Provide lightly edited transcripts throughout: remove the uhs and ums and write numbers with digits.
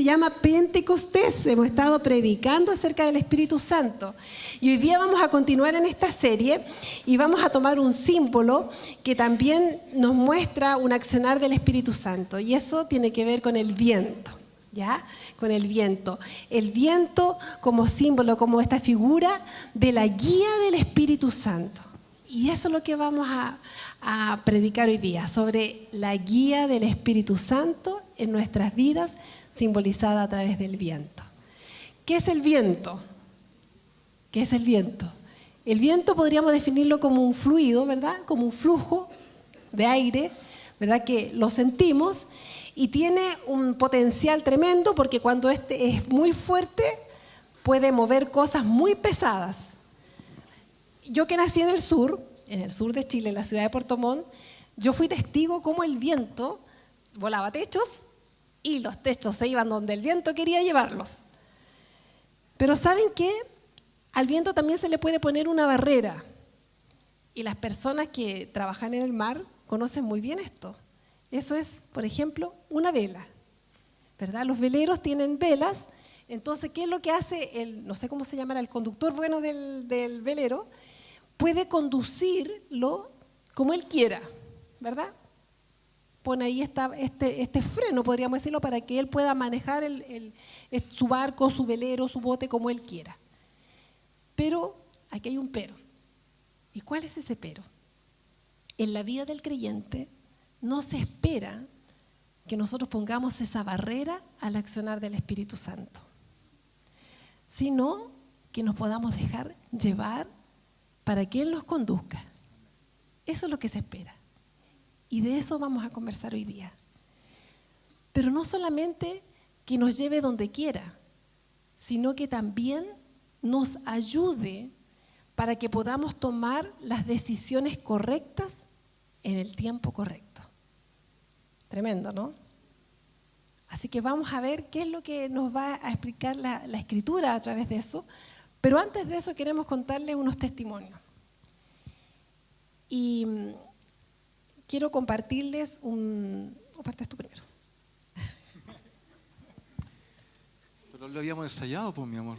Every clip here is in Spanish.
llama Pentecostés. Hemos estado predicando acerca del Espíritu Santo. Y hoy día vamos a continuar en esta serie y vamos a tomar un símbolo que también nos muestra un accionar del Espíritu Santo. Y eso tiene que ver con el viento, ¿ya? Con el viento. El viento como símbolo, como esta figura de la guía del Espíritu Santo. Y eso es lo que vamos a predicar hoy día, sobre la guía del Espíritu Santo en nuestras vidas, simbolizada a través del viento. ¿Qué es el viento? ¿Qué es el viento? El viento podríamos definirlo como un fluido, ¿verdad? Como un flujo de aire, ¿verdad? Que lo sentimos y tiene un potencial tremendo porque cuando este es muy fuerte puede mover cosas muy pesadas. Yo que nací en el sur de Chile, en la ciudad de Puerto Montt, yo fui testigo cómo el viento volaba techos y los techos se iban donde el viento quería llevarlos. Pero ¿saben qué? Al viento también se le puede poner una barrera. Y las personas que trabajan en el mar conocen muy bien esto. Eso es, por ejemplo, una vela, ¿verdad? Los veleros tienen velas. Entonces, ¿qué es lo que hace no sé cómo se llamará, el conductor bueno del velero? Puede conducirlo como él quiera, ¿verdad? Pone ahí este freno, podríamos decirlo, para que él pueda manejar su barco, su velero, su bote como él quiera. Pero aquí hay un pero. ¿Y cuál es ese pero? En la vida del creyente no se espera que nosotros pongamos esa barrera al accionar del Espíritu Santo, sino que nos podamos dejar llevar para que Él nos conduzca. Eso es lo que se espera. Y de eso vamos a conversar hoy día. Pero no solamente que nos lleve donde quiera, sino que también nos ayude para que podamos tomar las decisiones correctas en el tiempo correcto. Tremendo, ¿no? Así que vamos a ver qué es lo que nos va a explicar la Escritura a través de eso. Pero antes de eso queremos contarles unos testimonios. Y quiero compartirles ¿O partes tú primero? Pero lo habíamos ensayado, pues, mi amor.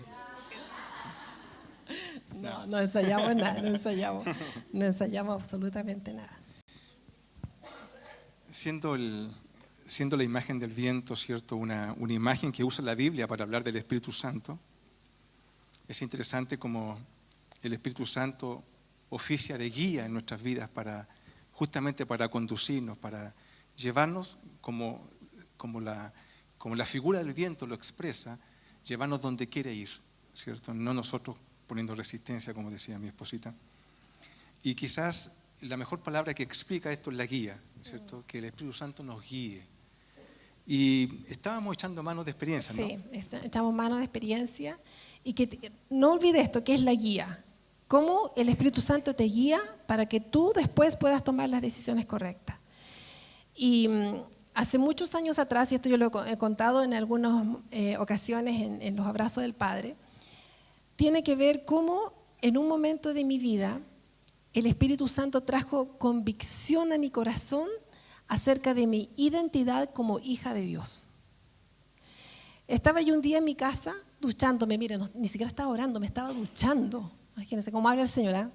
No ensayamos nada, no ensayamos absolutamente nada. Siendo la imagen del viento, ¿cierto? Una imagen que usa la Biblia para hablar del Espíritu Santo, es interesante como el Espíritu Santo oficia de guía en nuestras vidas justamente para conducirnos, para llevarnos como la figura del viento lo expresa, llevarnos donde quiere ir, ¿cierto? No nosotros poniendo resistencia, como decía mi esposita. Y quizás la mejor palabra que explica esto es la guía, ¿cierto? Que el Espíritu Santo nos guíe. Y estábamos echando mano de experiencia, ¿no? Sí, echamos mano de experiencia. Y que no olvides esto, que es la guía. Cómo el Espíritu Santo te guía para que tú después puedas tomar las decisiones correctas. Y hace muchos años atrás, y esto yo lo he contado en algunas ocasiones en los abrazos del Padre, tiene que ver cómo en un momento de mi vida el Espíritu Santo trajo convicción a mi corazón acerca de mi identidad como hija de Dios. Estaba yo un día en mi casa duchándome, miren, ni siquiera estaba orando, me estaba duchando. Imagínense cómo habla el Señor, ¿eh?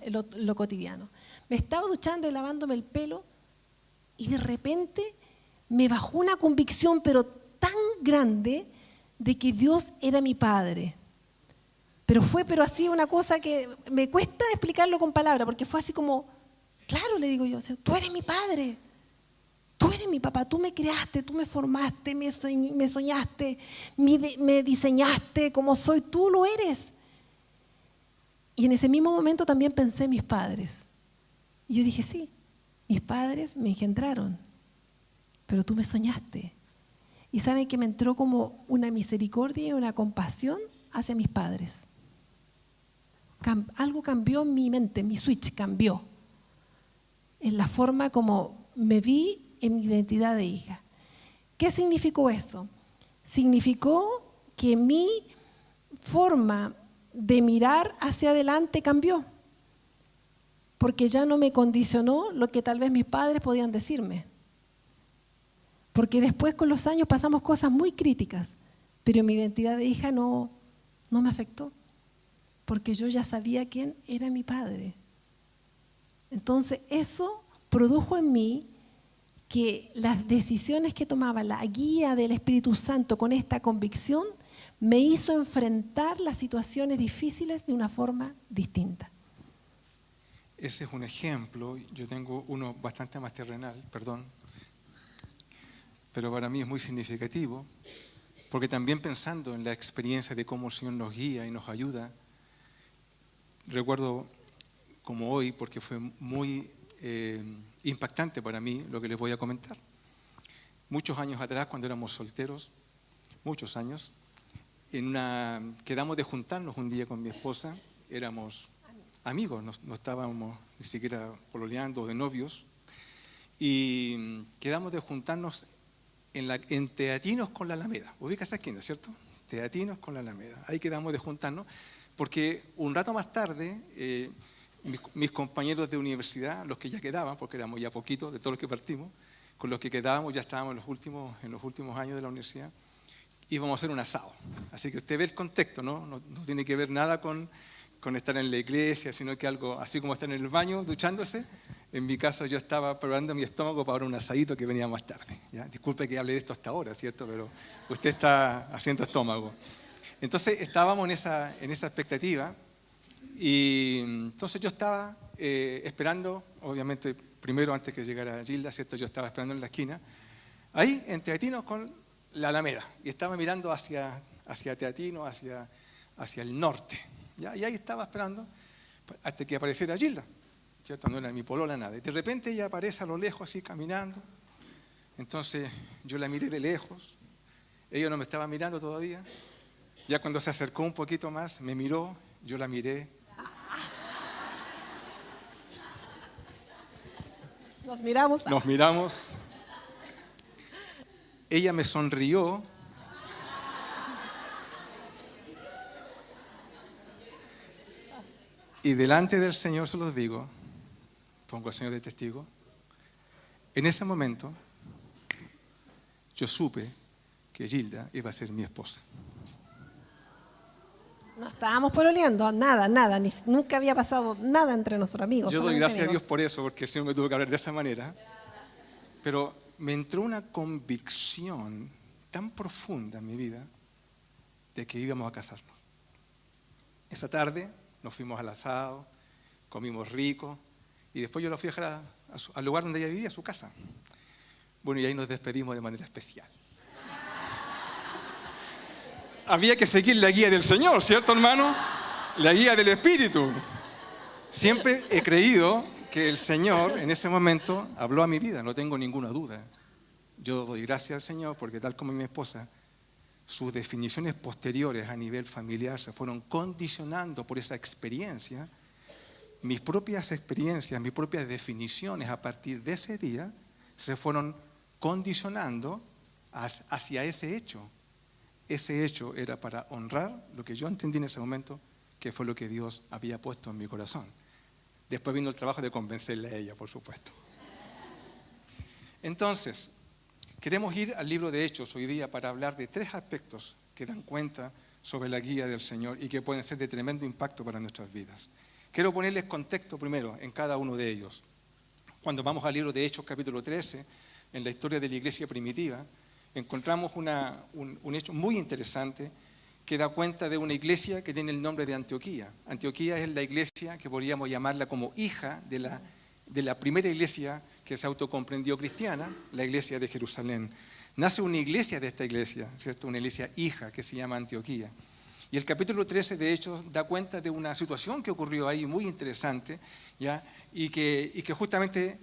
En lo cotidiano. Me estaba duchando y lavándome el pelo y de repente me bajó una convicción, pero tan grande, de que Dios era mi Padre. Pero así una cosa que me cuesta explicarlo con palabras, porque fue así como, claro, le digo yo, tú eres mi Padre. Tú eres mi papá, tú me creaste, tú me formaste, me soñaste, me diseñaste como soy, tú lo eres. Y en ese mismo momento también pensé en mis padres. Y yo dije, sí, mis padres me engendraron, pero tú me soñaste. Y saben que me entró como una misericordia y una compasión hacia mis padres. Algo cambió en mi mente, mi switch cambió. En la forma como me vi en mi identidad de hija. ¿Qué significó eso? Significó que mi forma de mirar hacia adelante cambió, porque ya no me condicionó lo que tal vez mis padres podían decirme, porque después con los años pasamos cosas muy críticas, pero mi identidad de hija no me afectó, porque yo ya sabía quién era mi padre. Entonces eso produjo en mí que las decisiones que tomaba, la guía del Espíritu Santo con esta convicción, me hizo enfrentar las situaciones difíciles de una forma distinta. Ese es un ejemplo. Yo tengo uno bastante más terrenal, perdón, pero para mí es muy significativo, porque también pensando en la experiencia de cómo el Señor nos guía y nos ayuda, recuerdo como hoy, porque fue muy impactante para mí lo que les voy a comentar. Muchos años atrás, cuando éramos solteros, muchos años, quedamos de juntarnos un día con mi esposa, éramos amigos, no estábamos ni siquiera pololeando o de novios, y quedamos de juntarnos en Teatinos con la Alameda. Ubica esa esquina, ¿cierto? Teatinos con la Alameda. Ahí quedamos de juntarnos, porque un rato más tarde, mis compañeros de universidad, los que ya quedaban, porque éramos ya poquitos de todos los que partimos, con los que quedábamos, ya estábamos en los últimos años de la universidad, íbamos a hacer un asado. Así que usted ve el contexto, ¿no? No tiene que ver nada con estar en la iglesia, sino que algo así como estar en el baño duchándose. En mi caso yo estaba preparando mi estómago para un asadito que venía más tarde. ¿Ya? Disculpe que hable de esto hasta ahora, ¿cierto? Pero usted está haciendo estómago. Entonces estábamos en esa expectativa, y entonces yo estaba esperando, obviamente primero antes que llegara Gilda, ¿cierto? Yo estaba esperando en la esquina, ahí en Teatinos con la Alameda, y estaba mirando hacia Teatinos, hacia el norte, ¿ya? Y ahí estaba esperando hasta que apareciera Gilda, ¿cierto? No era mi polola, nada. Y de repente ella aparece a lo lejos así caminando, entonces yo la miré de lejos, ella no me estaba mirando todavía, ya cuando se acercó un poquito más, me miró, yo la miré. Nos miramos. Nos miramos. Ella me sonrió. Y delante del Señor se los digo, pongo al Señor de testigo, en ese momento yo supe que Gilda iba a ser mi esposa. No estábamos pololeando, nada, nunca había pasado nada entre nosotros amigos. Yo doy gracias amigos. a Dios por eso, porque el Señor me tuvo que hablar de esa manera. Pero me entró una convicción tan profunda en mi vida de que íbamos a casarnos. Esa tarde nos fuimos al asado, comimos rico, y después yo la fui a dejar al lugar donde ella vivía, a su casa. Bueno, y ahí nos despedimos de manera especial. Había que seguir la guía del Señor, ¿cierto, hermano? La guía del Espíritu. Siempre he creído que el Señor en ese momento habló a mi vida, no tengo ninguna duda. Yo doy gracias al Señor porque tal como mi esposa, sus definiciones posteriores a nivel familiar se fueron condicionando por esa experiencia. Mis propias experiencias, mis propias definiciones a partir de ese día se fueron condicionando hacia ese hecho. Ese hecho era para honrar lo que yo entendí en ese momento, que fue lo que Dios había puesto en mi corazón. Después vino el trabajo de convencerle a ella, por supuesto. Entonces, queremos ir al libro de Hechos hoy día para hablar de 3 aspectos que dan cuenta sobre la guía del Señor y que pueden ser de tremendo impacto para nuestras vidas. Quiero ponerles contexto primero en cada uno de ellos. Cuando vamos al libro de Hechos, capítulo 13, en la historia de la iglesia primitiva, encontramos un hecho muy interesante que da cuenta de una iglesia que tiene el nombre de Antioquía. Antioquía es la iglesia que podríamos llamarla como hija de la primera iglesia que se autocomprendió cristiana, la iglesia de Jerusalén. Nace una iglesia de esta iglesia, ¿cierto? Una iglesia hija que se llama Antioquía. Y el capítulo 13 de Hechos da cuenta de una situación que ocurrió ahí muy interesante, ¿ya? Y que justamente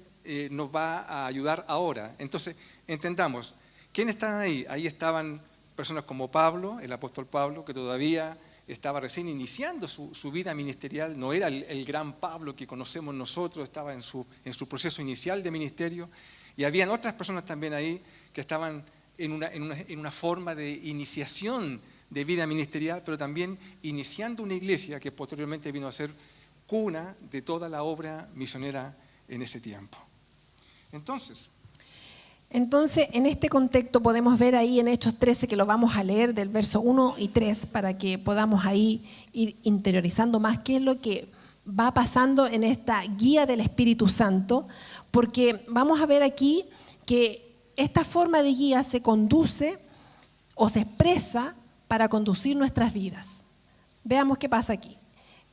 nos va a ayudar ahora. Entonces, entendamos, ¿quiénes están ahí? Ahí estaban personas como Pablo, el apóstol Pablo, que todavía estaba recién iniciando su vida ministerial, no era el gran Pablo que conocemos nosotros, estaba en su proceso inicial de ministerio, y habían otras personas también ahí que estaban en una forma de iniciación de vida ministerial, pero también iniciando una iglesia que posteriormente vino a ser cuna de toda la obra misionera en ese tiempo. Entonces, Entonces, en este contexto podemos ver ahí en Hechos 13, que lo vamos a leer del verso 1 y 3, para que podamos ahí ir interiorizando más qué es lo que va pasando en esta guía del Espíritu Santo, porque vamos a ver aquí que esta forma de guía se conduce o se expresa para conducir nuestras vidas. Veamos qué pasa aquí.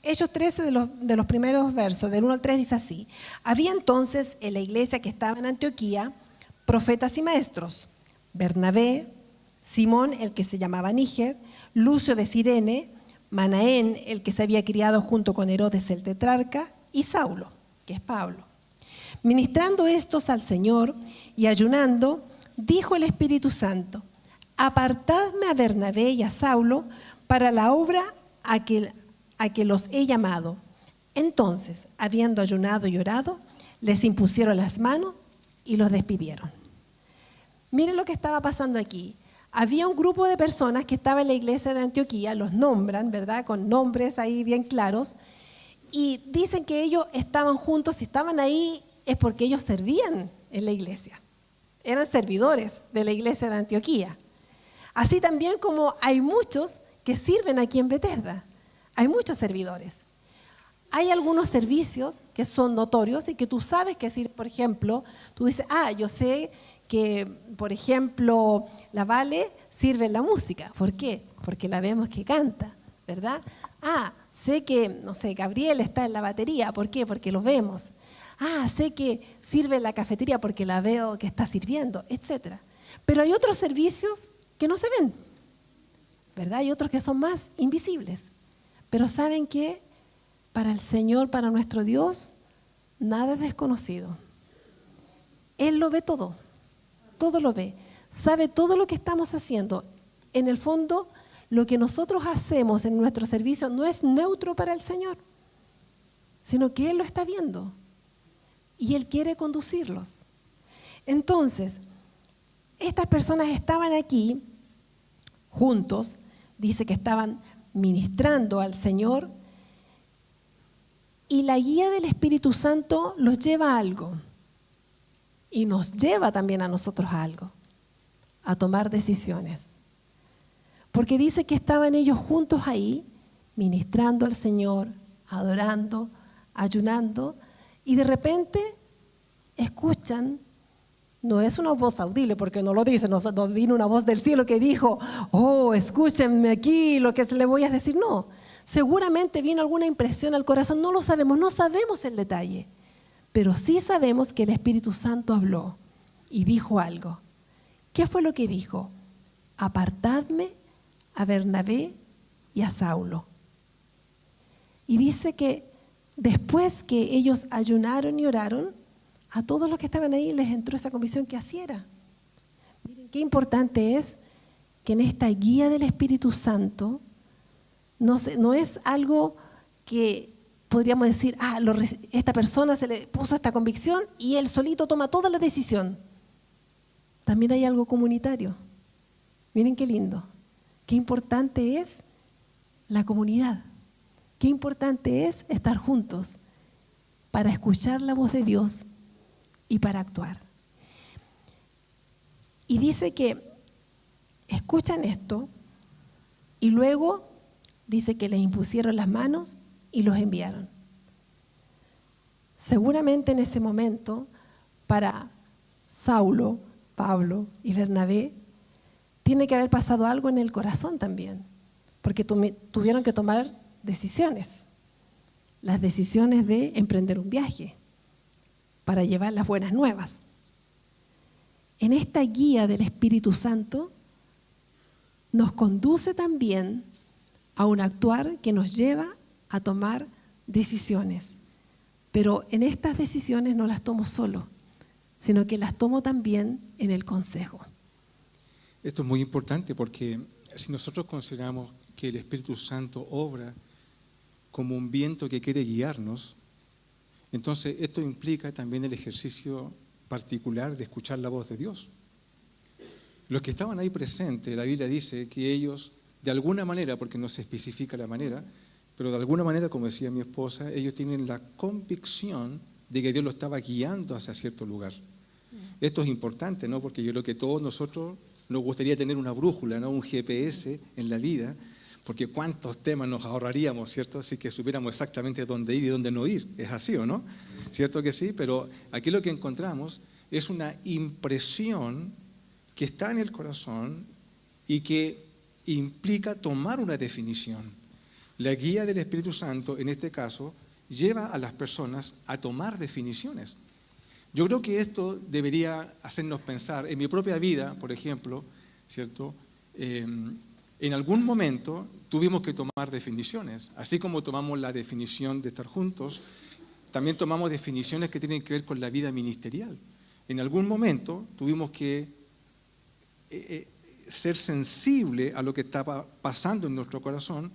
Hechos 13 de los primeros versos, del 1 al 3, dice así: había entonces en la iglesia que estaba en Antioquía profetas y maestros: Bernabé, Simón, el que se llamaba Níger, Lucio de Cirene, Manaén, el que se había criado junto con Herodes el tetrarca, y Saulo, que es Pablo. Ministrando estos al Señor y ayunando, dijo el Espíritu Santo: apartadme a Bernabé y a Saulo para la obra a que los he llamado. Entonces, habiendo ayunado y orado, les impusieron las manos y los despidieron. Miren lo que estaba pasando aquí. Había un grupo de personas que estaba en la iglesia de Antioquía, los nombran, ¿verdad? Con nombres ahí bien claros, y dicen que ellos estaban juntos. Si estaban ahí es porque ellos servían en la iglesia. Eran servidores de la iglesia de Antioquía. Así también como hay muchos que sirven aquí en Bethesda. Hay muchos servidores. Hay algunos servicios que son notorios y que tú sabes que si, por ejemplo, tú dices, yo sé que, por ejemplo, la Vale sirve en la música. ¿Por qué? Porque la vemos que canta, ¿verdad? Sé que, no sé, Gabriel está en la batería. ¿Por qué? Porque lo vemos. Sé que sirve en la cafetería porque la veo que está sirviendo, etc. Pero hay otros servicios que no se ven, ¿verdad? Hay otros que son más invisibles. Pero ¿saben qué? Para el Señor, para nuestro Dios, nada es desconocido. Él lo ve todo lo ve, sabe todo lo que estamos haciendo. En el fondo, lo que nosotros hacemos en nuestro servicio no es neutro para el Señor, sino que Él lo está viendo y Él quiere conducirlos. Entonces, estas personas estaban aquí juntos, dice que estaban ministrando al Señor, y la guía del Espíritu Santo los lleva a algo. Y nos lleva también a nosotros a algo, a tomar decisiones. Porque dice que estaban ellos juntos ahí, ministrando al Señor, adorando, ayunando, y de repente escuchan, no es una voz audible, porque no lo dice, no vino una voz del cielo que dijo, escúchenme aquí lo que le voy a decir. No, seguramente vino alguna impresión al corazón, no lo sabemos, no sabemos el detalle. Pero sí sabemos que el Espíritu Santo habló y dijo algo. ¿Qué fue lo que dijo? Apartadme a Bernabé y a Saulo. Y dice que después que ellos ayunaron y oraron, a todos los que estaban ahí les entró esa convicción que así era. Miren qué importante es que en esta guía del Espíritu Santo no es algo que podríamos decir, esta persona se le puso esta convicción y él solito toma toda la decisión. También hay algo comunitario. Miren qué lindo, qué importante es la comunidad, qué importante es estar juntos para escuchar la voz de Dios y para actuar. Y dice que escuchan esto y luego dice que les impusieron las manos y los enviaron. Seguramente en ese momento, para Saulo, Pablo y Bernabé, tiene que haber pasado algo en el corazón también, porque tuvieron que tomar decisiones, las decisiones de emprender un viaje para llevar las buenas nuevas. En esta guía del Espíritu Santo nos conduce también a un actuar que nos lleva a tomar decisiones. Pero en estas decisiones no las tomo solo, sino que las tomo también en el consejo. Esto es muy importante porque si nosotros consideramos que el Espíritu Santo obra como un viento que quiere guiarnos, entonces esto implica también el ejercicio particular de escuchar la voz de Dios. Los que estaban ahí presentes, la Biblia dice que ellos, de alguna manera, porque no se especifica la manera, pero de alguna manera, como decía mi esposa, ellos tienen la convicción de que Dios los estaba guiando hacia cierto lugar. Esto es importante, ¿no? Porque yo creo que todos nosotros nos gustaría tener una brújula, ¿no? Un GPS en la vida, porque cuántos temas nos ahorraríamos, ¿cierto? Si que supiéramos exactamente dónde ir y dónde no ir. ¿Es así o no? ¿Cierto que sí? Pero aquí lo que encontramos es una impresión que está en el corazón y que implica tomar una definición. La guía del Espíritu Santo, en este caso, lleva a las personas a tomar definiciones. Yo creo que esto debería hacernos pensar, en mi propia vida, por ejemplo, ¿cierto? En algún momento tuvimos que tomar definiciones, así como tomamos la definición de estar juntos, también tomamos definiciones que tienen que ver con la vida ministerial. En algún momento tuvimos que ser sensible a lo que estaba pasando en nuestro corazón,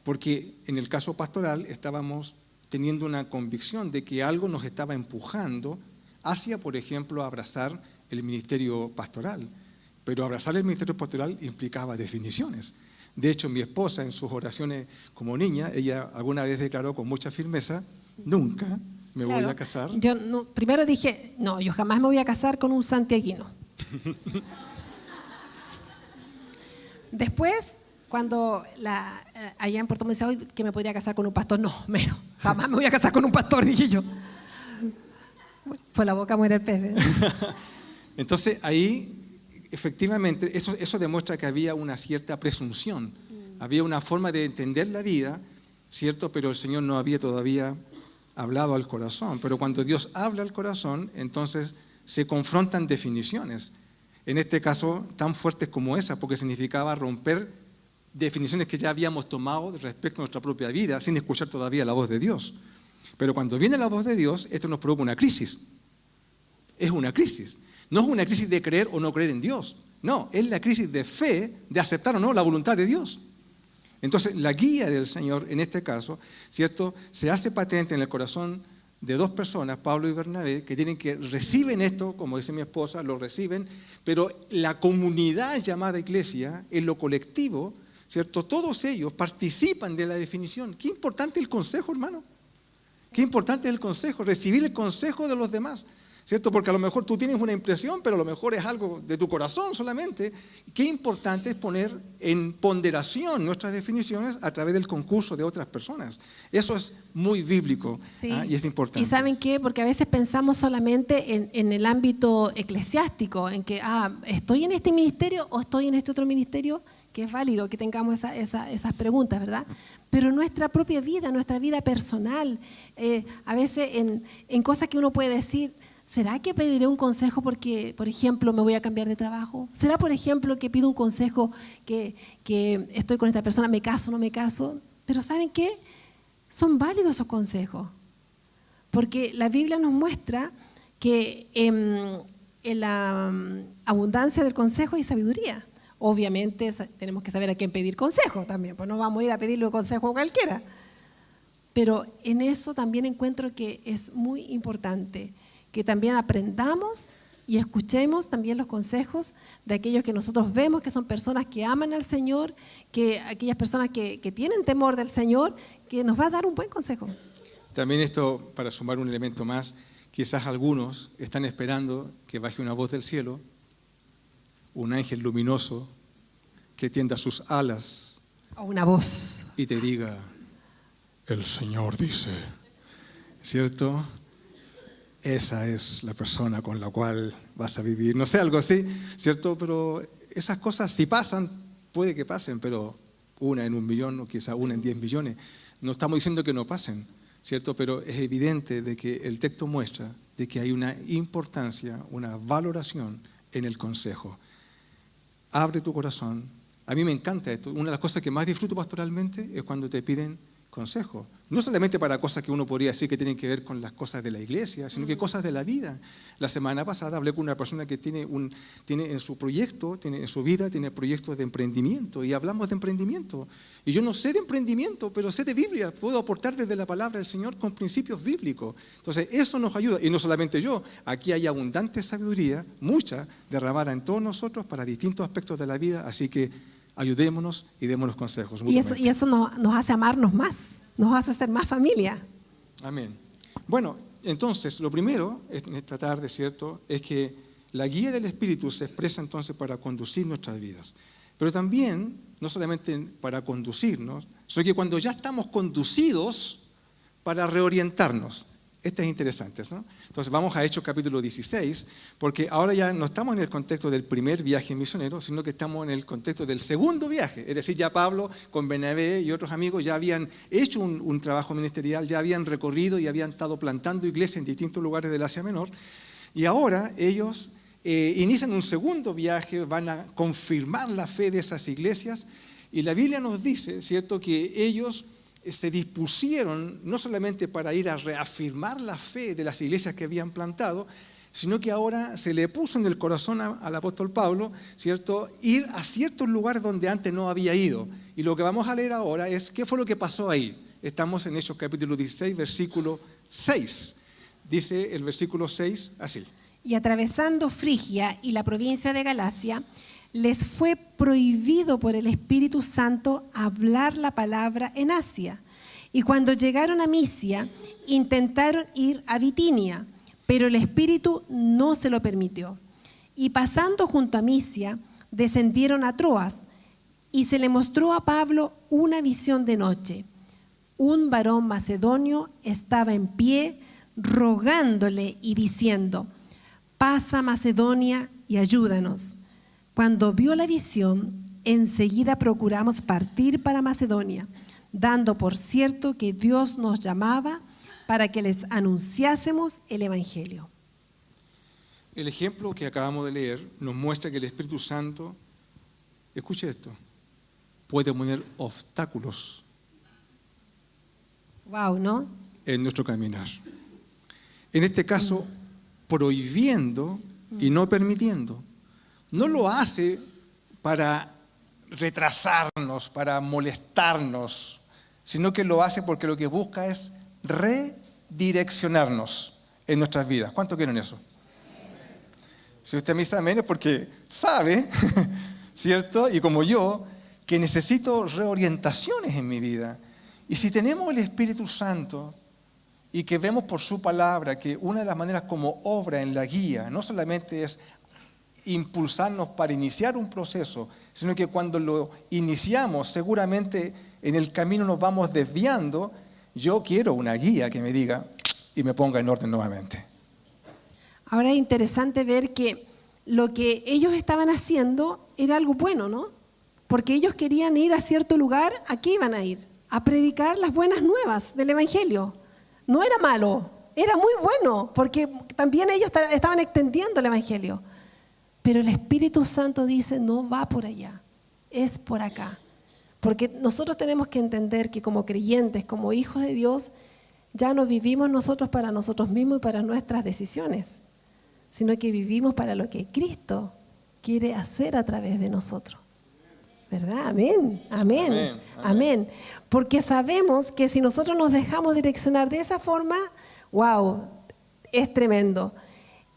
porque en el caso pastoral estábamos teniendo una convicción de que algo nos estaba empujando hacia, por ejemplo, abrazar el ministerio pastoral. Pero abrazar el ministerio pastoral implicaba definiciones. De hecho, mi esposa, en sus oraciones como niña, ella alguna vez declaró con mucha firmeza: nunca me voy a casar. Yo no, primero dije, no, yo jamás me voy a casar con un santiaguino. Después, cuando allá en Puerto Montt decía que me podría casar con un pastor, no, menos, jamás me voy a casar con un pastor, dije yo. Por la boca muere el pez, ¿verdad? Entonces ahí, efectivamente, eso demuestra que había una cierta presunción, había una forma de entender la vida, ¿cierto? Pero el Señor no había todavía hablado al corazón. Pero cuando Dios habla al corazón, entonces se confrontan definiciones. En este caso, tan fuertes como esa, porque significaba romper definiciones que ya habíamos tomado respecto a nuestra propia vida, sin escuchar todavía la voz de Dios. Pero cuando viene la voz de Dios, esto nos provoca una crisis. Es una crisis. No es una crisis de creer o no creer en Dios. No, es la crisis de fe, de aceptar o no la voluntad de Dios. Entonces, la guía del Señor, en este caso, ¿cierto?, se hace patente en el corazón de dos personas, Pablo y Bernabé, que reciben esto, como dice mi esposa, lo reciben, pero la comunidad llamada iglesia, en lo colectivo, ¿cierto?, todos ellos participan de la definición. Qué importante el consejo, hermano. Qué importante es el consejo, recibir el consejo de los demás, ¿cierto? Porque a lo mejor tú tienes una impresión, pero a lo mejor es algo de tu corazón solamente. Qué importante es poner en ponderación nuestras definiciones a través del concurso de otras personas. Eso es muy bíblico, sí. Y es importante. ¿Y saben qué? Porque a veces pensamos solamente en el ámbito eclesiástico, en que, ¿estoy en este ministerio o estoy en este otro ministerio? Que es válido que tengamos esas preguntas, ¿verdad? Pero nuestra propia vida, nuestra vida personal, a veces en cosas que uno puede decir, ¿será que pediré un consejo porque, por ejemplo, me voy a cambiar de trabajo? ¿Será, por ejemplo, que pido un consejo que estoy con esta persona, me caso o no me caso? Pero ¿saben qué? Son válidos esos consejos, porque la Biblia nos muestra que en la abundancia del consejo hay sabiduría. Obviamente tenemos que saber a quién pedir consejo también, pues no vamos a ir a pedirle consejo a cualquiera. Pero en eso también encuentro que es muy importante que también aprendamos y escuchemos también los consejos de aquellos que nosotros vemos que son personas que aman al Señor, que aquellas personas que tienen temor del Señor, que nos va a dar un buen consejo. También esto, para sumar un elemento más, quizás algunos están esperando que baje una voz del cielo, un ángel luminoso que tienda sus alas O una voz y te diga: el Señor dice, ¿cierto? Esa es la persona con la cual vas a vivir, no sé, algo así, ¿cierto? Pero esas cosas, si pasan, puede que pasen, pero una en 1 millón o quizá una en 10 millones. No estamos diciendo que no pasen, ¿cierto? Pero es evidente de que el texto muestra de que hay una importancia, una valoración en el consejo. Abre tu corazón. A mí me encanta esto. Una de las cosas que más disfruto pastoralmente es cuando te piden consejo. No solamente para cosas que uno podría decir que tienen que ver con las cosas de la iglesia, sino que cosas de la vida. La semana pasada hablé con una persona que tiene en su proyecto, en su vida, tiene proyectos de emprendimiento, y hablamos de emprendimiento. Y yo no sé de emprendimiento, pero sé de Biblia. Puedo aportar desde la palabra del Señor con principios bíblicos. Entonces, eso nos ayuda. Y no solamente yo, aquí hay abundante sabiduría, mucha, derramada en todos nosotros para distintos aspectos de la vida. Así que ayudémonos y démonos consejos. Y eso nos hace amarnos más, nos hace ser más familia. Amén. Bueno, entonces, lo primero en esta tarde, ¿cierto?, es que la guía del Espíritu se expresa entonces para conducir nuestras vidas. Pero también, no solamente para conducirnos, sino que cuando ya estamos conducidos para reorientarnos. Este es interesante, ¿no? Entonces vamos a Hechos capítulo 16, porque ahora ya no estamos en el contexto del primer viaje misionero, sino que estamos en el contexto del segundo viaje. Es decir, ya Pablo con Bernabé y otros amigos ya habían hecho un trabajo ministerial, ya habían recorrido y habían estado plantando iglesias en distintos lugares del Asia Menor. Y ahora ellos inician un segundo viaje, van a confirmar la fe de esas iglesias. Y la Biblia nos dice, ¿cierto?, que ellos se dispusieron no solamente para ir a reafirmar la fe de las iglesias que habían plantado, sino que ahora se le puso en el corazón al apóstol Pablo, ¿cierto?, ir a ciertos lugares donde antes no había ido. Y lo que vamos a leer ahora es qué fue lo que pasó ahí. Estamos en Hechos capítulo 16, versículo 6. Dice el versículo 6 así. Y atravesando Frigia y la provincia de Galacia, les fue prohibido por el Espíritu Santo hablar la palabra en Asia. Y cuando llegaron a Misia, intentaron ir a Bitinia, pero el Espíritu no se lo permitió. Y pasando junto a Misia, descendieron a Troas, y se le mostró a Pablo una visión de noche. Un varón macedonio estaba en pie, rogándole y diciendo: pasa a Macedonia y ayúdanos. Cuando vio la visión, enseguida procuramos partir para Macedonia, dando por cierto que Dios nos llamaba para que les anunciásemos el Evangelio. El ejemplo que acabamos de leer nos muestra que el Espíritu Santo, escuche esto, puede poner obstáculos Wow, ¿no? en nuestro caminar. En este caso, prohibiendo y no permitiendo. No lo hace para retrasarnos, para molestarnos, sino que lo hace porque lo que busca es redireccionarnos en nuestras vidas. ¿Cuánto quieren eso? Si usted me dice amén es porque sabe, ¿cierto? Y como yo, que necesito reorientaciones en mi vida. Y si tenemos el Espíritu Santo y que vemos por su palabra que una de las maneras como obra en la guía no solamente es impulsarnos para iniciar un proceso, sino que cuando lo iniciamos seguramente en el camino nos vamos desviando. Yo quiero una guía que me diga y me ponga en orden nuevamente. Ahora es interesante ver que lo que ellos estaban haciendo era algo bueno, ¿no? Porque ellos querían ir a cierto lugar. ¿A qué iban a ir? A predicar las buenas nuevas del Evangelio. No era malo, era muy bueno, porque también ellos estaban extendiendo el Evangelio. Pero el Espíritu Santo dice: no va por allá, es por acá. Porque nosotros tenemos que entender que como creyentes, como hijos de Dios, ya no vivimos nosotros para nosotros mismos y para nuestras decisiones, sino que vivimos para lo que Cristo quiere hacer a través de nosotros. ¿Verdad? Amén, amén, amén, amén. Porque sabemos que si nosotros nos dejamos direccionar de esa forma, wow, es tremendo.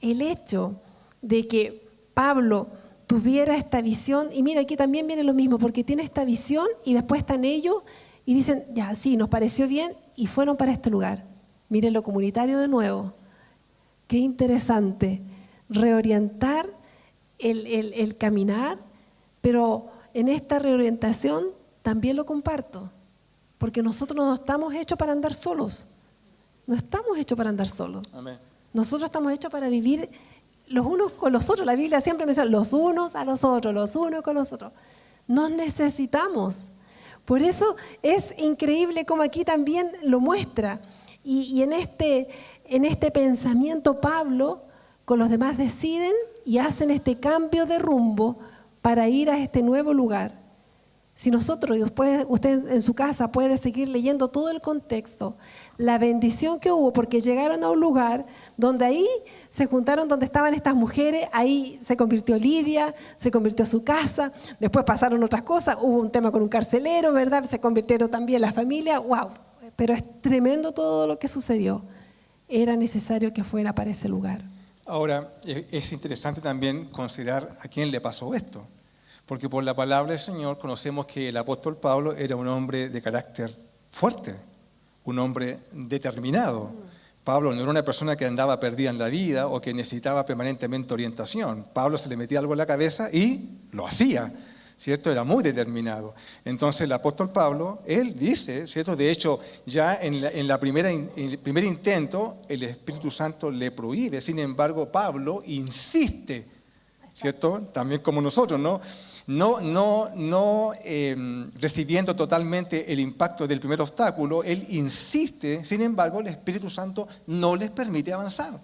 El hecho de que Pablo tuviera esta visión, y mira, aquí también viene lo mismo, porque tiene esta visión y después están ellos y dicen: ya, sí, nos pareció bien, y fueron para este lugar. Miren lo comunitario de nuevo. Qué interesante, reorientar el caminar, pero en esta reorientación también lo comparto, porque nosotros no estamos hechos para andar solos, no estamos hechos para andar solos. Amén. Nosotros estamos hechos para vivir los unos con los otros. La Biblia siempre menciona los unos a los otros, los unos con los otros. Nos necesitamos. Por eso es increíble como aquí también lo muestra. Y en este pensamiento Pablo con los demás deciden y hacen este cambio de rumbo para ir a este nuevo lugar. Si nosotros, y después usted en su casa puede seguir leyendo todo el contexto, la bendición que hubo, porque llegaron a un lugar donde ahí se juntaron, donde estaban estas mujeres, ahí se convirtió Lidia, se convirtió su casa, después pasaron otras cosas, hubo un tema con un carcelero, ¿verdad? Se convirtieron también las familias, wow, pero es tremendo todo lo que sucedió. Era necesario que fuera para ese lugar. Ahora, es interesante también considerar a quién le pasó esto, porque por la palabra del Señor conocemos que el apóstol Pablo era un hombre de carácter fuerte, un hombre determinado. Pablo no era una persona que andaba perdida en la vida o que necesitaba permanentemente orientación. Pablo se le metía algo en la cabeza y lo hacía, ¿cierto? Era muy determinado. Entonces el apóstol Pablo, él dice, ¿cierto? De hecho, ya en el primer intento, el Espíritu Santo le prohíbe. Sin embargo, Pablo insiste, ¿cierto? También como nosotros, ¿no? No recibiendo totalmente el impacto del primer obstáculo, él insiste, sin embargo, el Espíritu Santo no les permite avanzar.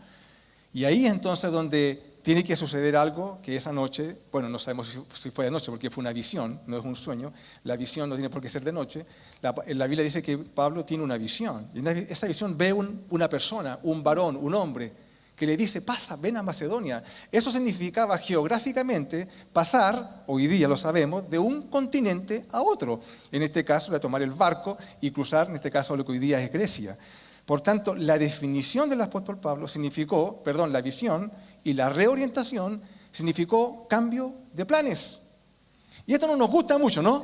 Y ahí es entonces donde tiene que suceder algo que esa noche, bueno, no sabemos si fue de noche porque fue una visión, no es un sueño, la visión no tiene por qué ser de noche. La Biblia dice que Pablo tiene una visión, y en esa visión ve una persona, un varón, un hombre, que le dice, pasa, ven a Macedonia. Eso significaba geográficamente pasar, hoy día lo sabemos, de un continente a otro. En este caso, era tomar el barco y cruzar, en este caso, lo que hoy día es Grecia. Por tanto, la definición del apóstol Pablo la visión y la reorientación significó cambio de planes. Y esto no nos gusta mucho, ¿no?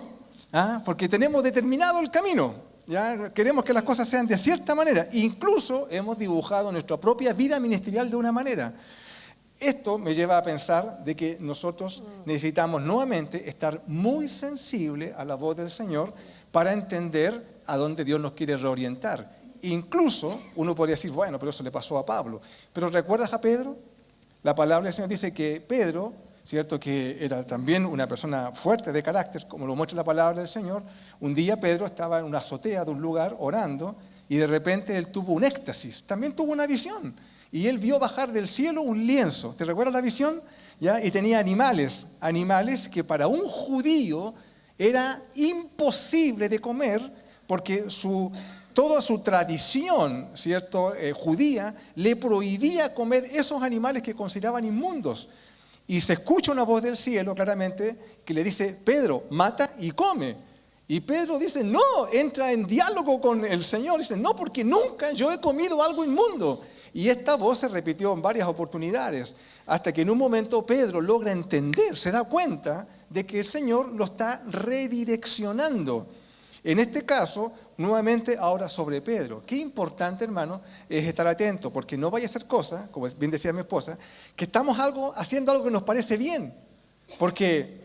Porque tenemos determinado el camino. Ya queremos que las cosas sean de cierta manera. Incluso hemos dibujado nuestra propia vida ministerial de una manera. Esto me lleva a pensar de que nosotros necesitamos nuevamente estar muy sensibles a la voz del Señor para entender a dónde Dios nos quiere reorientar. Incluso uno podría decir, bueno, pero eso le pasó a Pablo. Pero ¿recuerdas a Pedro? La palabra del Señor dice que Pedro, ¿cierto? Que era también una persona fuerte de carácter, como lo muestra la palabra del Señor. Un día Pedro estaba en una azotea de un lugar orando y de repente él tuvo un éxtasis, también tuvo una visión. Y él vio bajar del cielo un lienzo. ¿Te recuerdas la visión? ¿Ya? Y tenía animales que para un judío era imposible de comer porque toda su tradición, ¿cierto? Judía le prohibía comer esos animales que consideraban inmundos. Y se escucha una voz del cielo claramente que le dice, Pedro, mata y come. Y Pedro dice, no, entra en diálogo con el Señor. Dice, no, porque nunca yo he comido algo inmundo. Y esta voz se repitió en varias oportunidades, hasta que en un momento Pedro logra entender, se da cuenta de que el Señor lo está redireccionando. En este caso, nuevamente ahora sobre Pedro. Qué importante, hermano, es estar atento, porque no vaya a ser cosa, como bien decía mi esposa, que estamos haciendo algo que nos parece bien. Porque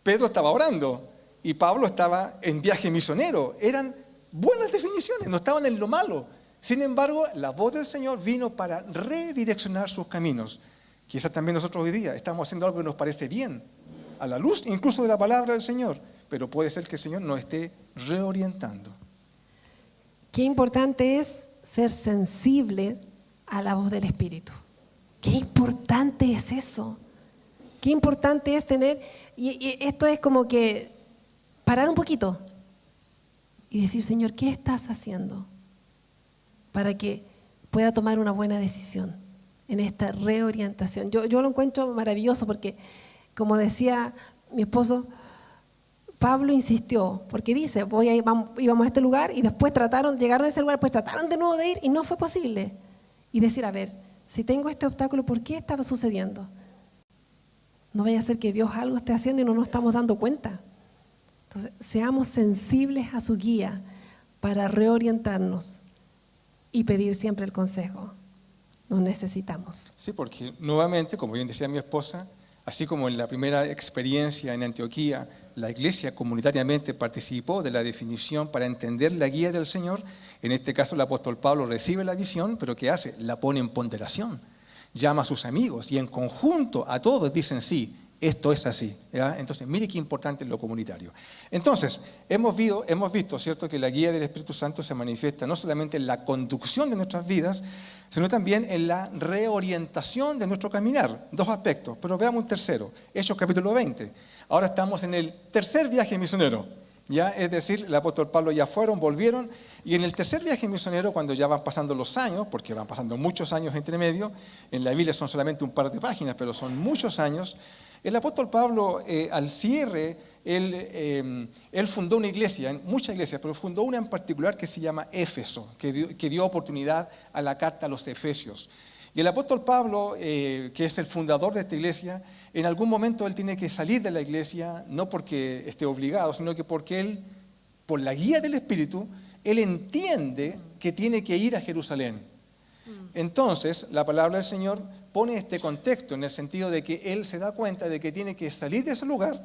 Pedro estaba orando y Pablo estaba en viaje misionero. Eran buenas definiciones, no estaban en lo malo. Sin embargo, la voz del Señor vino para redireccionar sus caminos. Quizás también nosotros hoy día estamos haciendo algo que nos parece bien, a la luz incluso de la palabra del Señor, pero puede ser que el Señor nos esté reorientando. Qué importante es ser sensibles a la voz del Espíritu. Qué importante es eso. Qué importante es tener, y esto es como que parar un poquito y decir, Señor, ¿qué estás haciendo para que pueda tomar una buena decisión en esta reorientación? Yo lo encuentro maravilloso porque, como decía mi esposo, Pablo insistió, porque dice, íbamos a este lugar y después llegaron a ese lugar, pues trataron de nuevo de ir y no fue posible. Y decir, a ver, si tengo este obstáculo, ¿por qué estaba sucediendo? No vaya a ser que Dios algo esté haciendo y no nos estamos dando cuenta. Entonces, seamos sensibles a su guía para reorientarnos y pedir siempre el consejo. Nos necesitamos. Sí, porque nuevamente, como bien decía mi esposa, así como en la primera experiencia en Antioquía, la iglesia comunitariamente participó de la definición para entender la guía del Señor. En este caso el apóstol Pablo recibe la visión, pero ¿qué hace? La pone en ponderación. Llama a sus amigos y en conjunto a todos dicen sí, esto es así. ¿Ya? Entonces, mire qué importante es lo comunitario. Entonces, hemos visto, ¿cierto?, que la guía del Espíritu Santo se manifiesta no solamente en la conducción de nuestras vidas, sino también en la reorientación de nuestro caminar. Dos aspectos, pero veamos un tercero. Hechos capítulo 20. Ahora estamos en el tercer viaje misionero. ¿Ya? Es decir, el apóstol Pablo ya volvieron, y en el tercer viaje misionero, cuando ya van pasando los años, porque van pasando muchos años entre medio, en la Biblia son solamente un par de páginas, pero son muchos años, el apóstol Pablo, al cierre, él fundó una iglesia, muchas iglesias, pero fundó una en particular que se llama Éfeso, que dio oportunidad a la carta a los Efesios. Y el apóstol Pablo, que es el fundador de esta iglesia, en algún momento él tiene que salir de la iglesia, no porque esté obligado, sino que porque él, por la guía del Espíritu, él entiende que tiene que ir a Jerusalén. Entonces, la palabra del Señor pone este contexto en el sentido de que Él se da cuenta de que tiene que salir de ese lugar,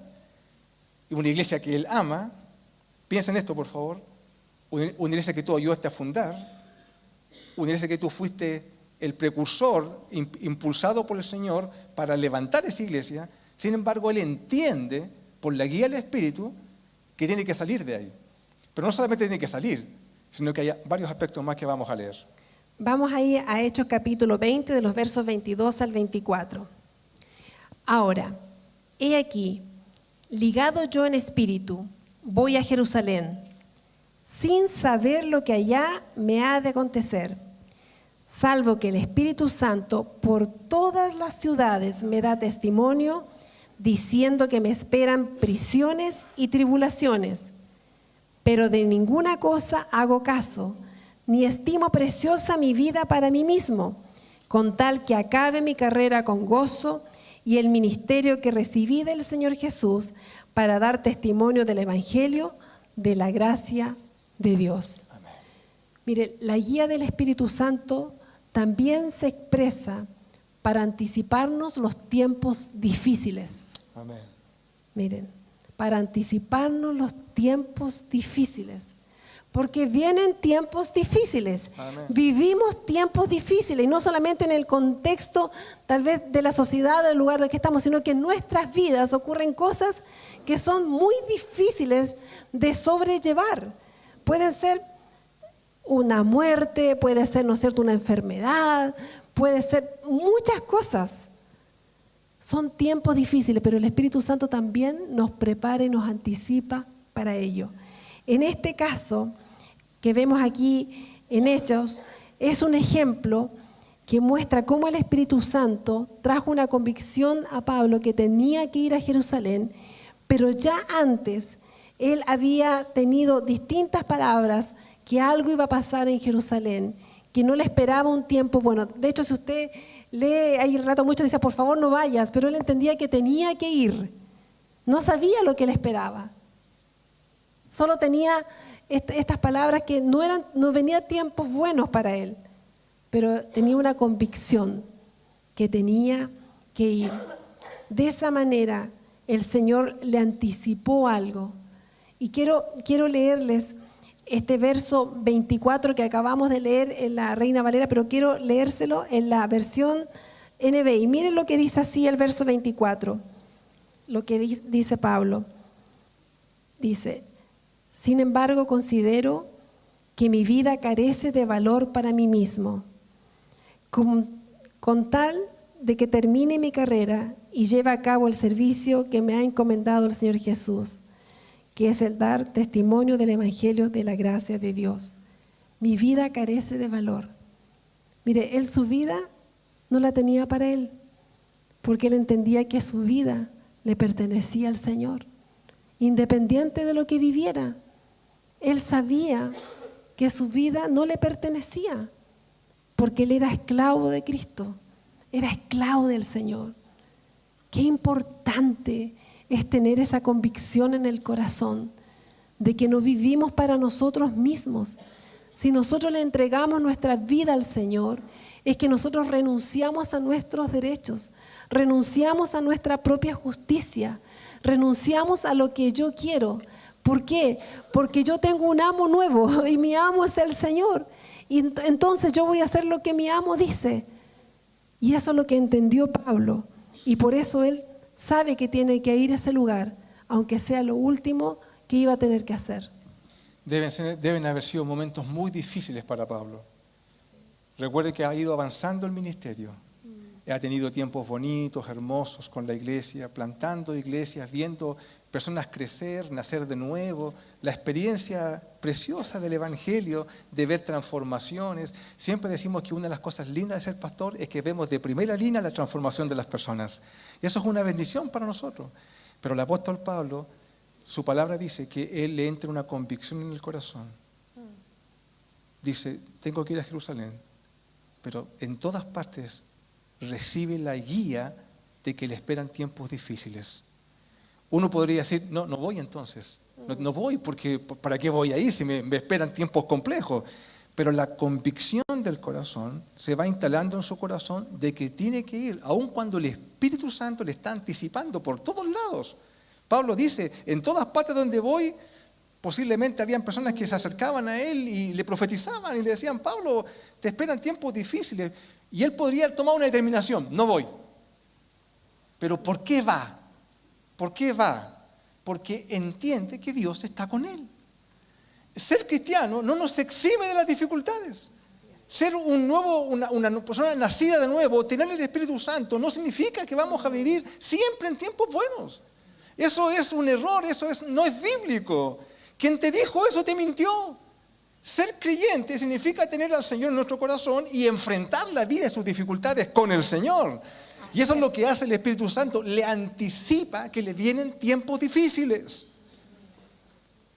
y una iglesia que Él ama, piensa en esto por favor, una iglesia que tú ayudaste a fundar, una iglesia que tú fuiste el precursor, impulsado por el Señor para levantar esa iglesia. Sin embargo, Él entiende, por la guía del Espíritu, que tiene que salir de ahí. Pero no solamente tiene que salir, sino que hay varios aspectos más que vamos a leer. Vamos ahí a Hechos capítulo 20, de los versos 22 al 24. Ahora, he aquí, ligado yo en espíritu, voy a Jerusalén, sin saber lo que allá me ha de acontecer, salvo que el Espíritu Santo por todas las ciudades me da testimonio, diciendo que me esperan prisiones y tribulaciones. Pero de ninguna cosa hago caso, ni estimo preciosa mi vida para mí mismo, con tal que acabe mi carrera con gozo y el ministerio que recibí del Señor Jesús para dar testimonio del Evangelio de la gracia de Dios. Amén. Mire, la guía del Espíritu Santo también se expresa para anticiparnos los tiempos difíciles. Amén. Miren, para anticiparnos los tiempos difíciles. Porque vienen tiempos difíciles. Amén. Vivimos tiempos difíciles, y no solamente en el contexto tal vez de la sociedad, del lugar en que estamos, sino que en nuestras vidas ocurren cosas que son muy difíciles de sobrellevar. Pueden ser una muerte, puede ser, ¿no es cierto?, una enfermedad, puede ser muchas cosas. Son tiempos difíciles, pero el Espíritu Santo también nos prepara y nos anticipa para ello. En este caso que vemos aquí en Hechos, es un ejemplo que muestra cómo el Espíritu Santo trajo una convicción a Pablo que tenía que ir a Jerusalén, pero ya antes él había tenido distintas palabras que algo iba a pasar en Jerusalén, que no le esperaba un tiempo bueno. De hecho, si usted lee ahí el rato, muchos decían, por favor no vayas, pero él entendía que tenía que ir. No sabía lo que le esperaba. Solo tenía estas palabras que no venían tiempos buenos para él, pero tenía una convicción que tenía que ir. De esa manera el Señor le anticipó algo. Y quiero leerles este verso 24 que acabamos de leer en la Reina Valera, pero quiero leérselo en la versión NBI. Miren lo que dice así el verso 24, lo que dice Pablo. Dice: sin embargo, considero que mi vida carece de valor para mí mismo, con tal de que termine mi carrera y lleve a cabo el servicio que me ha encomendado el Señor Jesús, que es el dar testimonio del Evangelio de la gracia de Dios. Mi vida carece de valor. Mire, él su vida no la tenía para él, porque él entendía que su vida le pertenecía al Señor. Independiente de lo que viviera, él sabía que su vida no le pertenecía, porque él era esclavo de Cristo, era esclavo del Señor. Qué importante es tener esa convicción en el corazón de que no vivimos para nosotros mismos. Si nosotros le entregamos nuestra vida al Señor, es que nosotros renunciamos a nuestros derechos, renunciamos a nuestra propia justicia, renunciamos a lo que yo quiero. ¿Por qué? Porque yo tengo un amo nuevo y mi amo es el Señor. Y entonces yo voy a hacer lo que mi amo dice. Y eso es lo que entendió Pablo. Y por eso él sabe que tiene que ir a ese lugar, aunque sea lo último que iba a tener que hacer. Deben haber sido momentos muy difíciles para Pablo. Recuerde que ha ido avanzando el ministerio. Ha tenido tiempos bonitos, hermosos con la iglesia, plantando iglesias, viendo personas crecer, nacer de nuevo, la experiencia preciosa del Evangelio, de ver transformaciones. Siempre decimos que una de las cosas lindas de ser pastor es que vemos de primera línea la transformación de las personas. Y eso es una bendición para nosotros. Pero el apóstol Pablo, su palabra dice que él le entra una convicción en el corazón. Dice, tengo que ir a Jerusalén, pero en todas partes recibe la guía de que le esperan tiempos difíciles. Uno podría decir, no voy entonces, no voy porque ¿para qué voy a ir si me esperan tiempos complejos? Pero la convicción del corazón se va instalando en su corazón de que tiene que ir, aun cuando el Espíritu Santo le está anticipando por todos lados. Pablo dice, en todas partes donde voy, posiblemente habían personas que se acercaban a él y le profetizaban y le decían, Pablo, te esperan tiempos difíciles. Y él podría haber tomado una determinación, no voy. Pero ¿por qué va? ¿Por qué va? Porque entiende que Dios está con él. Ser cristiano no nos exime de las dificultades. Ser una persona nacida de nuevo, tener el Espíritu Santo, no significa que vamos a vivir siempre en tiempos buenos. Eso es un error, no es bíblico. Quien te dijo eso te mintió. Ser creyente significa tener al Señor en nuestro corazón y enfrentar la vida y sus dificultades con el Señor. Y eso es lo que hace el Espíritu Santo, le anticipa que le vienen tiempos difíciles.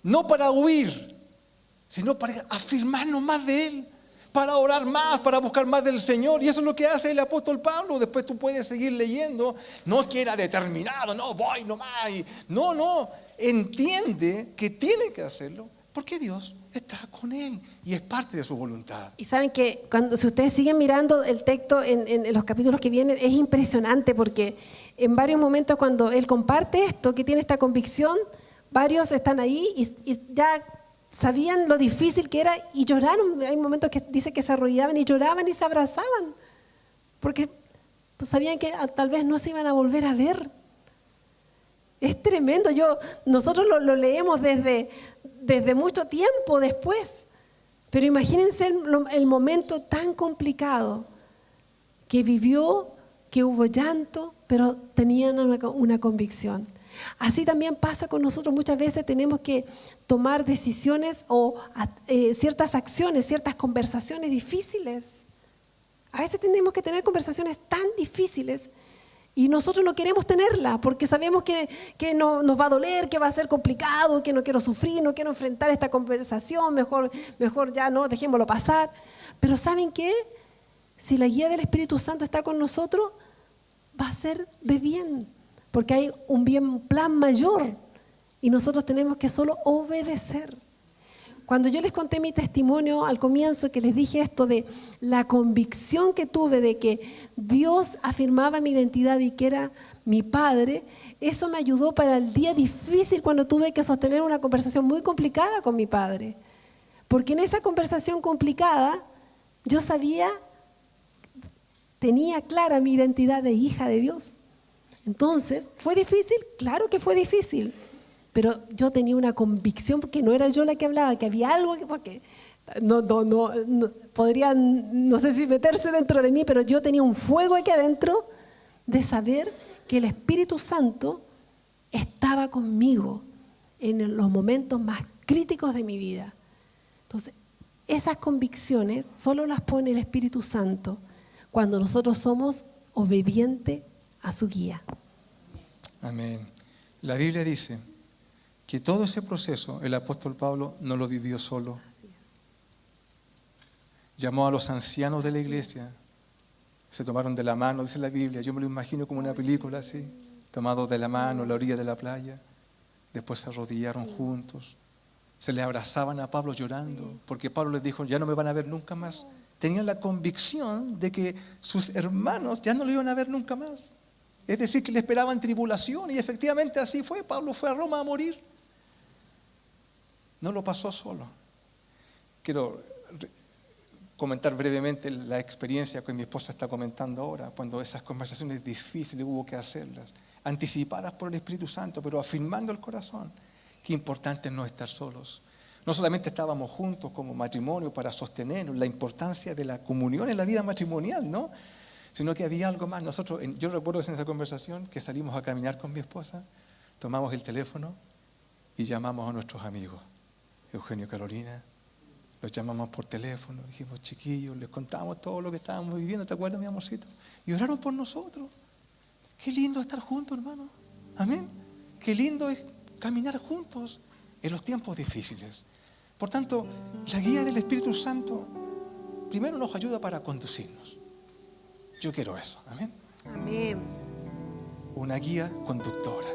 No para huir, sino para afirmarnos más de Él, para orar más, para buscar más del Señor. Y eso es lo que hace el apóstol Pablo. Después tú puedes seguir leyendo. No que era determinado, no voy nomás. No, entiende que tiene que hacerlo porque Dios está con él y es parte de su voluntad. Y saben que si ustedes siguen mirando el texto en los capítulos que vienen, es impresionante porque en varios momentos cuando él comparte esto, que tiene esta convicción, varios están ahí y ya sabían lo difícil que era y lloraron. Hay momentos que dice que se arrodillaban y lloraban y se abrazaban porque pues, sabían que tal vez no se iban a volver a ver. Es tremendo. Nosotros lo leemos desde mucho tiempo después, pero imagínense el momento tan complicado que vivió, que hubo llanto, pero tenían una convicción. Así también pasa con nosotros. Muchas veces tenemos que tomar decisiones o ciertas acciones, ciertas conversaciones difíciles. A veces tenemos que tener conversaciones tan difíciles y nosotros no queremos tenerla porque sabemos que no, nos va a doler, que va a ser complicado, que no quiero sufrir, no quiero enfrentar esta conversación, mejor ya no, dejémoslo pasar. Pero ¿saben qué? Si la guía del Espíritu Santo está con nosotros, va a ser de bien, porque hay un plan mayor y nosotros tenemos que solo obedecer. Cuando yo les conté mi testimonio al comienzo, que les dije esto de la convicción que tuve de que Dios afirmaba mi identidad y que era mi Padre, eso me ayudó para el día difícil cuando tuve que sostener una conversación muy complicada con mi Padre. Porque en esa conversación complicada yo tenía clara mi identidad de hija de Dios. Entonces, ¿fue difícil? Claro que fue difícil. Pero yo tenía una convicción, porque no era yo la que hablaba, que había algo porque no podría, no sé si meterse dentro de mí, pero yo tenía un fuego aquí adentro de saber que el Espíritu Santo estaba conmigo en los momentos más críticos de mi vida. Entonces, esas convicciones solo las pone el Espíritu Santo cuando nosotros somos obedientes a su guía. Amén. La Biblia dice que todo ese proceso el apóstol Pablo no lo vivió solo. Así es. Llamó a los ancianos de la iglesia, se tomaron de la mano, dice la Biblia, yo me lo imagino como una película así, tomados de la mano a la orilla de la playa, después se arrodillaron juntos, se le abrazaban a Pablo llorando, porque Pablo les dijo, ya no me van a ver nunca más. Tenían la convicción de que sus hermanos ya no lo iban a ver nunca más. Es decir, que le esperaban tribulación y efectivamente así fue. Pablo fue a Roma a morir. No lo pasó solo. Quiero comentar brevemente la experiencia que mi esposa está comentando ahora, cuando esas conversaciones difíciles hubo que hacerlas, anticipadas por el Espíritu Santo, pero afirmando el corazón. Qué importante es no estar solos. No solamente estábamos juntos como matrimonio para sostenernos, la importancia de la comunión en la vida matrimonial, ¿no? Sino que había algo más. Yo recuerdo en esa conversación que salimos a caminar con mi esposa, tomamos el teléfono y llamamos a nuestros amigos, Eugenio y Carolina, los llamamos por teléfono, dijimos, chiquillos, les contamos todo lo que estábamos viviendo, ¿te acuerdas, mi amorcito? Y oraron por nosotros. Qué lindo estar juntos, hermano. Amén. Qué lindo es caminar juntos en los tiempos difíciles. Por tanto, la guía del Espíritu Santo primero nos ayuda para conducirnos. Yo quiero eso, amén. Amén. Una guía conductora.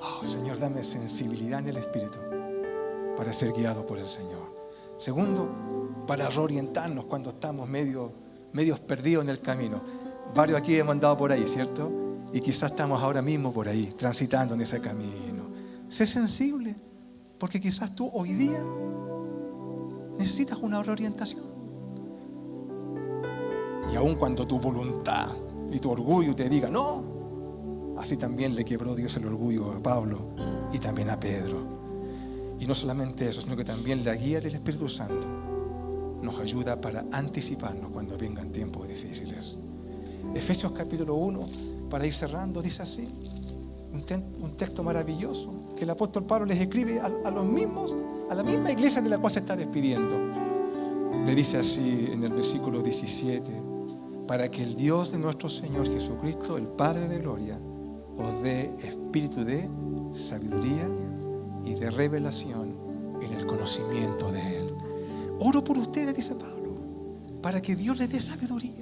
Oh, Señor, dame sensibilidad en el Espíritu para ser guiado por el Señor. Segundo, para reorientarnos cuando estamos medios perdidos en el camino. Varios aquí hemos andado por ahí, ¿cierto? Y quizás estamos ahora mismo por ahí, transitando en ese camino. Sé sensible, porque quizás tú hoy día necesitas una reorientación. Y aun cuando tu voluntad y tu orgullo te diga no, así también le quebró Dios el orgullo a Pablo y también a Pedro. Y no solamente eso, sino que también la guía del Espíritu Santo nos ayuda para anticiparnos cuando vengan tiempos difíciles. Efesios capítulo 1, para ir cerrando, dice así, un texto maravilloso que el apóstol Pablo les escribe a la misma iglesia de la cual se está despidiendo. Le dice así en el versículo 17: para que el Dios de nuestro Señor Jesucristo, el Padre de gloria, os dé espíritu de sabiduría y de revelación en el conocimiento de Él. Oro por ustedes, dice Pablo, para que Dios les dé sabiduría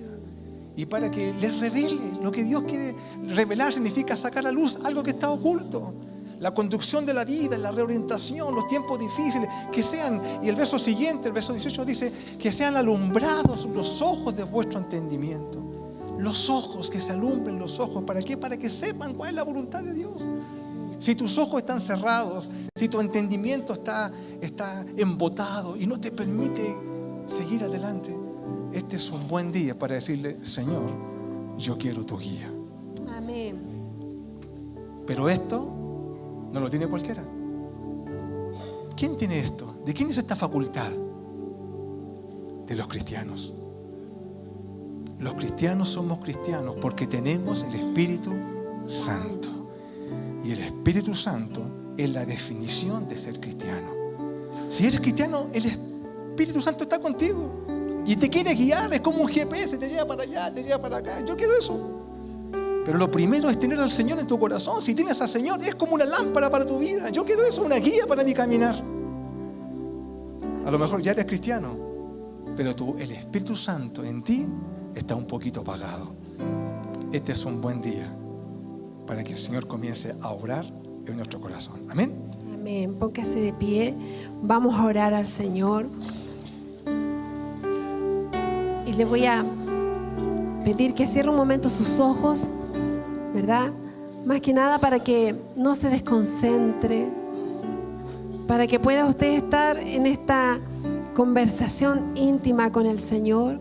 y para que les revele. Lo que Dios quiere revelar significa sacar a luz algo que está oculto. La conducción de la vida, la reorientación, los tiempos difíciles, que sean, y el verso siguiente, el verso 18 dice, que sean alumbrados los ojos de vuestro entendimiento. Los ojos, que se alumbren los ojos. ¿Para qué? Para que sepan cuál es la voluntad de Dios. Si tus ojos están cerrados, si tu entendimiento está embotado y no te permite seguir adelante, este es un buen día para decirle: Señor, yo quiero tu guía. Amén. Pero esto no lo tiene cualquiera. ¿Quién tiene esto? ¿De quién es esta facultad? De los cristianos. Los cristianos somos cristianos porque tenemos el Espíritu Santo. Y el Espíritu Santo es la definición de ser cristiano. Si eres cristiano, el Espíritu Santo está contigo y te quiere guiar. Es como un GPS, te lleva para allá, te lleva para acá. Yo quiero eso. Pero lo primero es tener al Señor en tu corazón. Si tienes al Señor, es como una lámpara para tu vida. Yo quiero eso, una guía para mi caminar. A lo mejor ya eres cristiano, pero el Espíritu Santo en ti está un poquito apagado. Este es un buen día para que el Señor comience a obrar en nuestro corazón. Amén. Amén. Póngase de pie. Vamos a orar al Señor. Y le voy a pedir que cierre un momento sus ojos, ¿verdad? Más que nada para que no se desconcentre, para que pueda usted estar en esta conversación íntima con el Señor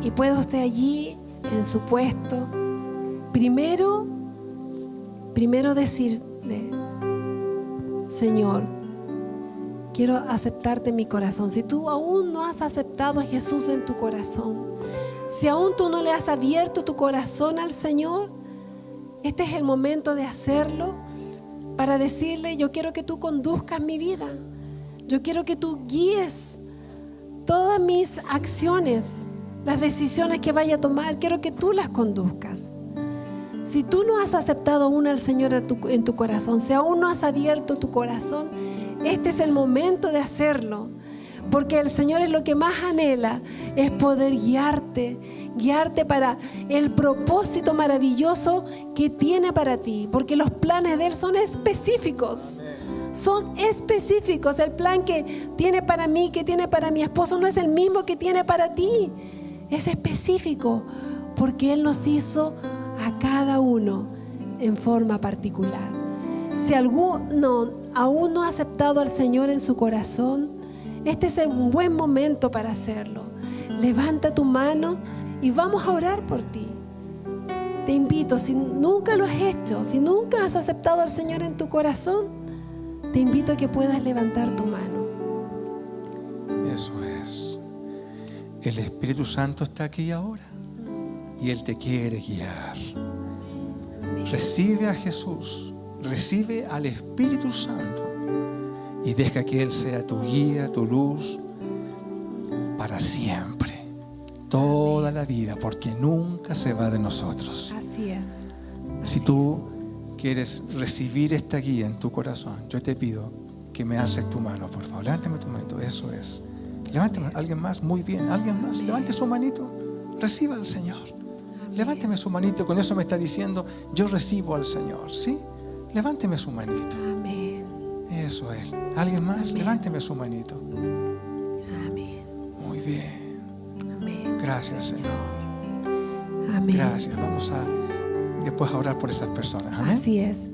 y pueda usted allí en su puesto primero decirle: Señor, quiero aceptarte en mi corazón. Si tú aún no has aceptado a Jesús en tu corazón, si aún tú no le has abierto tu corazón al Señor, este es el momento de hacerlo, para decirle: yo quiero que tú conduzcas mi vida. Yo quiero que tú guíes todas mis acciones, las decisiones que vaya a tomar. Quiero que tú las conduzcas. Si tú no has aceptado aún al Señor en tu corazón, si aún no has abierto tu corazón, este es el momento de hacerlo. Porque el Señor es lo que más anhela, es poder guiarte para el propósito maravilloso que tiene para ti. Porque los planes de Él son específicos. Son específicos. El plan que tiene para mí, que tiene para mi esposo, no es el mismo que tiene para ti. Es específico, porque Él nos hizo a cada uno en forma particular. Si alguno aún no ha aceptado al Señor en su corazón, este es un buen momento para hacerlo. Levanta tu mano y vamos a orar por ti. Te invito, si nunca lo has hecho, si nunca has aceptado al Señor en tu corazón, te invito a que puedas levantar tu mano. Eso es. El Espíritu Santo está aquí ahora y Él te quiere guiar. Recibe a Jesús, recibe al Espíritu Santo y deja que Él sea tu guía, tu luz para siempre, toda la vida, porque nunca se va de nosotros. Así es. Si tú quieres recibir esta guía en tu corazón, yo te pido que me alces tu mano, por favor. Levántame tu manito, eso es. Levántame, alguien más, muy bien, alguien más, levante su manito, reciba al Señor. Levánteme su manito, con eso me está diciendo: yo recibo al Señor, ¿sí? Levánteme su manito. Amén. Eso es. ¿Alguien más? Amén. Levánteme su manito. Amén. Gracias, Señor. Amén. Gracias. Vamos a después a orar por esas personas. Amén. Así es.